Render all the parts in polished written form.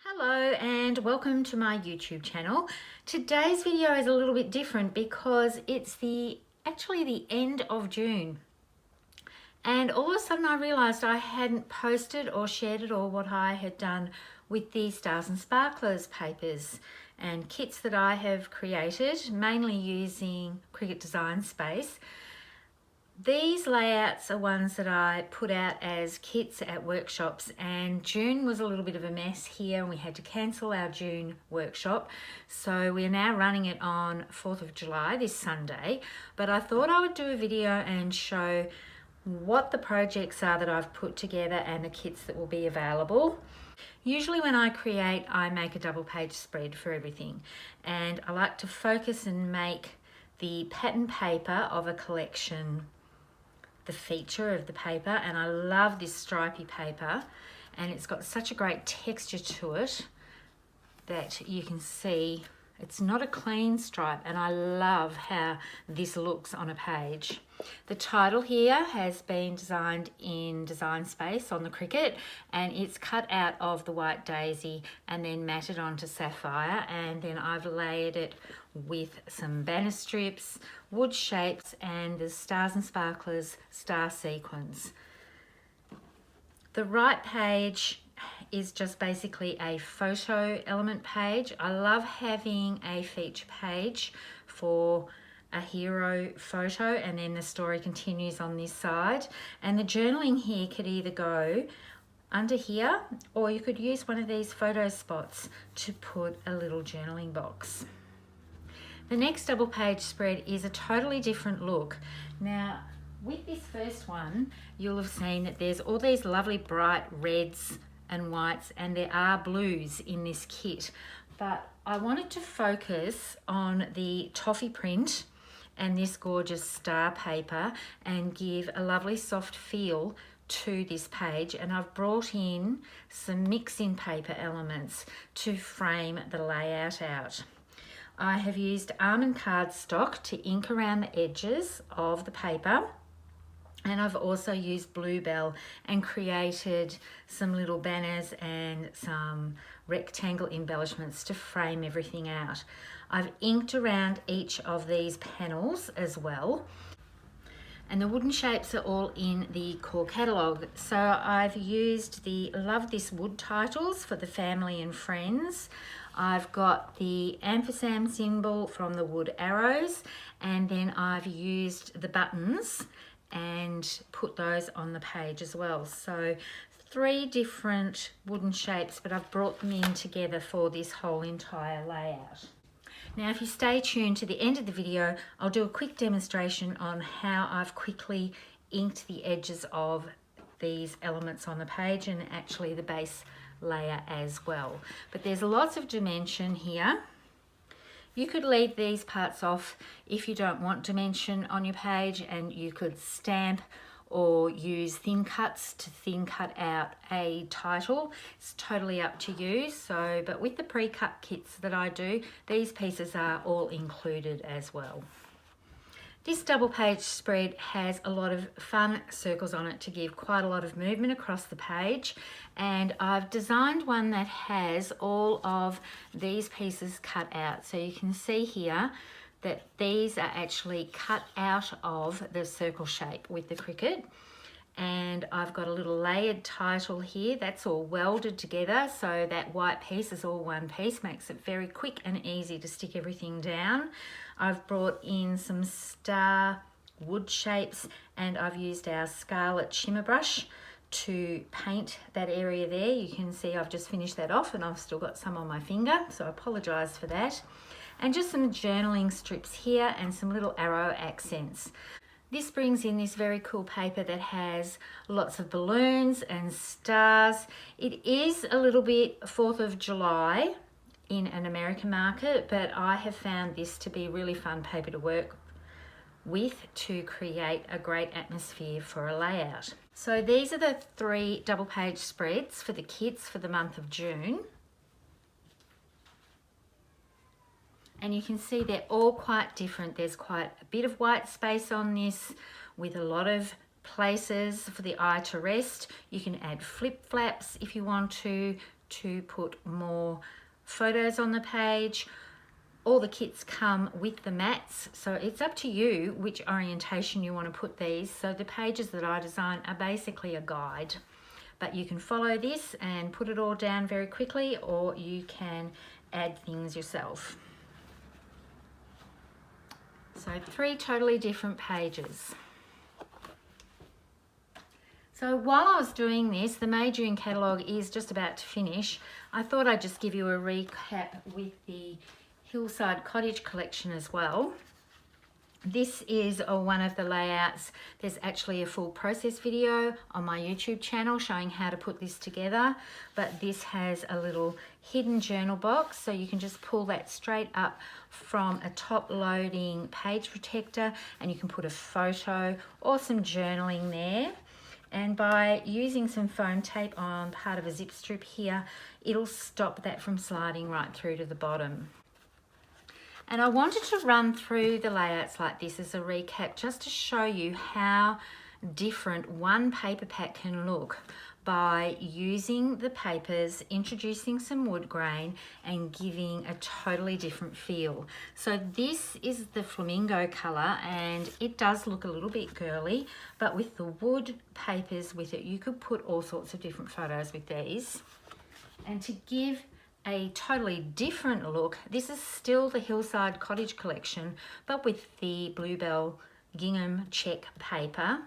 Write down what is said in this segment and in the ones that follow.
Hello and welcome to my YouTube channel. Today's video is a little bit different because it's actually the end of June. And all of a sudden I realized I hadn't posted or shared at all what I had done with the Stars and Sparklers papers and kits that I have created, mainly using Cricut Design Space. These layouts are ones that I put out as kits at workshops, and June was a little bit of a mess here and we had to cancel our June workshop. So we're now running it on 4th of July, this Sunday. But I thought I would do a video and show what the projects are that I've put together and the kits that will be available. Usually when I create, I make a double page spread for everything. And I like to focus and make the pattern paper of a collection the feature of the paper, and I love this stripy paper, and it's got such a great texture to it that you can see it's not a clean stripe, and I love how this looks on a page. The title here has been designed in Design Space on the Cricut, and it's cut out of the white daisy and then matted onto sapphire, and then I've layered it with some banner strips, wood shapes, and the Stars and Sparklers star sequins. The right page is just basically a photo element page. I love having a feature page for a hero photo, and then the story continues on this side. And the journaling here could either go under here, or you could use one of these photo spots to put a little journaling box. The next double page spread is a totally different look. Now, with this first one, you'll have seen that there's all these lovely bright reds and whites, and there are blues in this kit, but I wanted to focus on the toffee print and this gorgeous star paper and give a lovely soft feel to this page, and I've brought in some mix-in paper elements to frame the layout out. I have used almond cardstock to ink around the edges of the paper, and I've also used Bluebell and created some little banners and some rectangle embellishments to frame everything out. I've inked around each of these panels as well. And the wooden shapes are all in the core catalogue. So I've used the Love This Wood titles for the family and friends. I've got the ampersand symbol from the wood arrows, and then I've used the buttons and put those on the page as well. So 3 different wooden shapes, but I've brought them in together for this whole entire layout. Now, if you stay tuned to the end of the video, I'll do a quick demonstration on how I've quickly inked the edges of these elements on the page, and actually the base layer as well. But there's lots of dimension here. You could leave these parts off if you don't want dimension on your page, and you could stamp or use thin cuts to thin cut out a title. It's totally up to you. So, but with the pre-cut kits that I do, these pieces are all included as well. This double page spread has a lot of fun circles on it to give quite a lot of movement across the page, and I've designed one that has all of these pieces cut out. So you can see here that these are actually cut out of the circle shape with the Cricut. And I've got a little layered title here that's all welded together, so that white piece is all one piece, makes it very quick and easy to stick everything down. I've brought in some star wood shapes, and I've used our Scarlet shimmer brush to paint that area there. You can see I've just finished that off, and I've still got some on my finger, so I apologise for that. And just some journaling strips here and some little arrow accents. This brings in this very cool paper that has lots of balloons and stars. It is a little bit 4th of July in an American market, but I have found this to be really fun paper to work with to create a great atmosphere for a layout. So these are the 3 double page spreads for the kits for the month of June. And you can see they're all quite different. There's quite a bit of white space on this with a lot of places for the eye to rest. You can add flip flaps if you want to to put more photos on the page. All the kits come with the mats, so it's up to you which orientation you want to put these. So the pages that I design are basically a guide, but you can follow this and put it all down very quickly, or you can add things yourself. So 3 totally different pages. So while I was doing this, the May June catalogue is just about to finish. I thought I'd just give you a recap with the Hillside Cottage collection as well. This is one of the layouts. There's actually a full process video on my YouTube channel showing how to put this together, but this has a little hidden journal box, so you can just pull that straight up from a top loading page protector and you can put a photo or some journaling there. And by using some foam tape on part of a zip strip here, it'll stop that from sliding right through to the bottom. And I wanted to run through the layouts like this as a recap, just to show you how different one paper pack can look by using the papers, introducing some wood grain and giving a totally different feel. So this is the flamingo colour, and it does look a little bit girly, but with the wood papers with it, you could put all sorts of different photos with these. And to give a totally different look, this is still the Hillside Cottage collection, but with the Bluebell gingham check paper,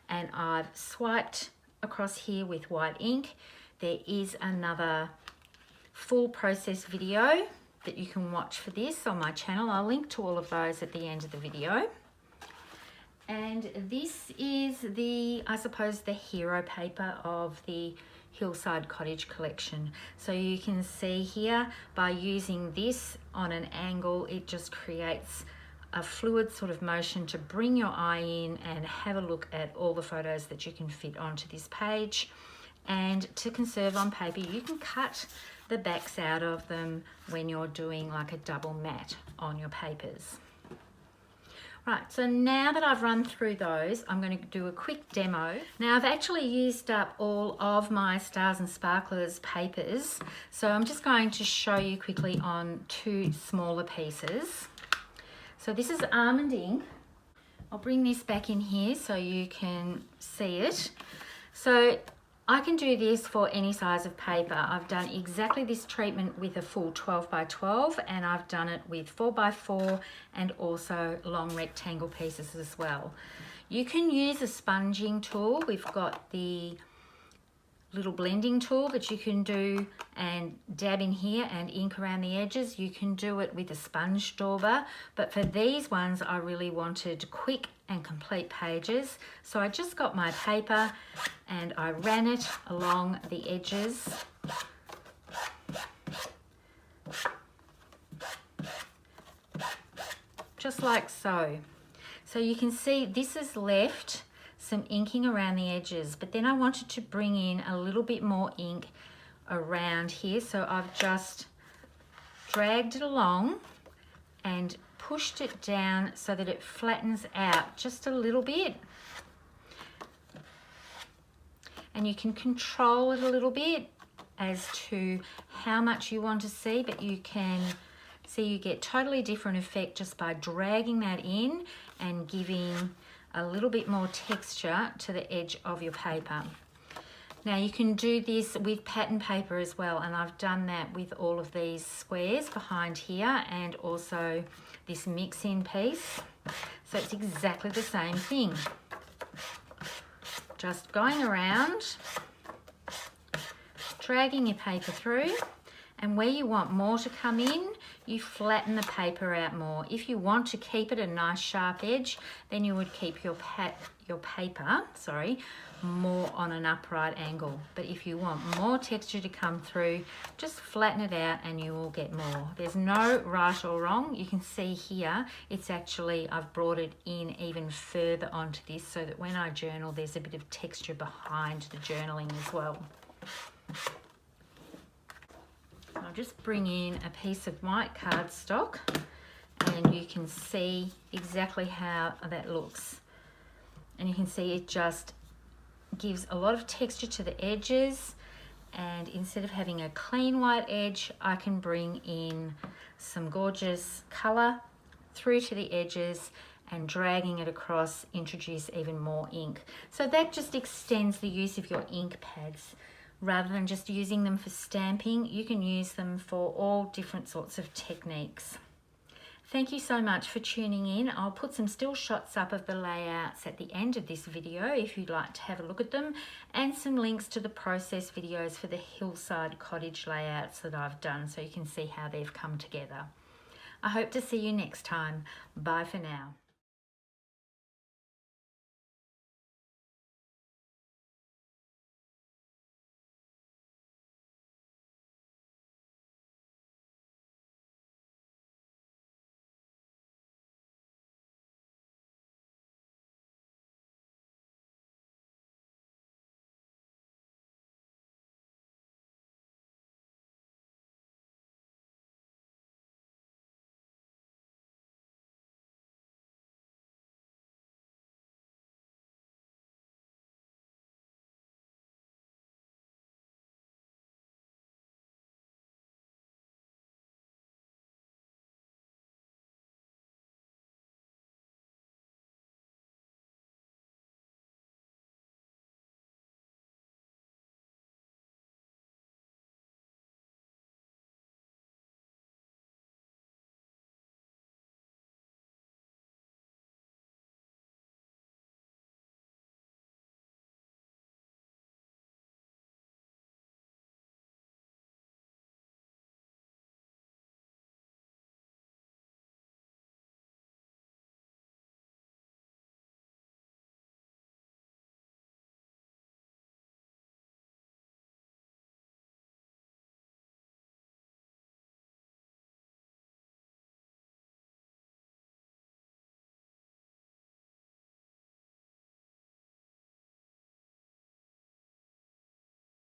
and I've swiped across here with white ink. There is another full process video that you can watch for this on my channel. I'll link to all of those at the end of the video. And this is the, I suppose, the hero paper of the Hillside Cottage collection. So you can see here, by using this on an angle, it just creates a fluid sort of motion to bring your eye in and have a look at all the photos that you can fit onto this page. And to conserve on paper, you can cut the backs out of them when you're doing like a double mat on your papers. Right, so now that I've run through those, I'm going to do a quick demo. Now I've actually used up all of my Stars and Sparklers papers, so I'm just going to show you quickly on 2 smaller pieces. So this is almond ink. I'll bring this back in here so you can see it. So I can do this for any size of paper. I've done exactly this treatment with a full 12 by 12, and I've done it with 4 by 4 and also long rectangle pieces as well. You can use a sponging tool. We've got the little blending tool that you can do and dab in here and ink around the edges. You can do it with a sponge dauber, but for these ones I really wanted quick and complete pages, so I just got my paper and I ran it along the edges just like so. So you can see this is left some inking around the edges, but then I wanted to bring in a little bit more ink around here, so I've just dragged it along and pushed it down so that it flattens out just a little bit, and you can control it a little bit as to how much you want to see, but you can see you get totally different effect just by dragging that in and giving a little bit more texture to the edge of your paper. Now you can do this with pattern paper as well, and I've done that with all of these squares behind here and also this mix-in piece. So it's exactly the same thing. Just going around, dragging your paper through, and where you want more to come in, you flatten the paper out more. If you want to keep it a nice sharp edge, then you would keep your paper more on an upright angle. But if you want more texture to come through, just flatten it out and you will get more. There's no right or wrong. You can see here, it's actually, I've brought it in even further onto this so that when I journal, there's a bit of texture behind the journaling as well. I'll just bring in a piece of white cardstock and you can see exactly how that looks. And you can see it just gives a lot of texture to the edges and instead of having a clean white edge, I can bring in some gorgeous color through to the edges and dragging it across, introduce even more ink. So that just extends the use of your ink pads. Rather than just using them for stamping, you can use them for all different sorts of techniques. Thank you so much for tuning in. I'll put some still shots up of the layouts at the end of this video if you'd like to have a look at them, and some links to the process videos for the Hillside Cottage layouts that I've done so you can see how they've come together. I hope to see you next time. Bye for now.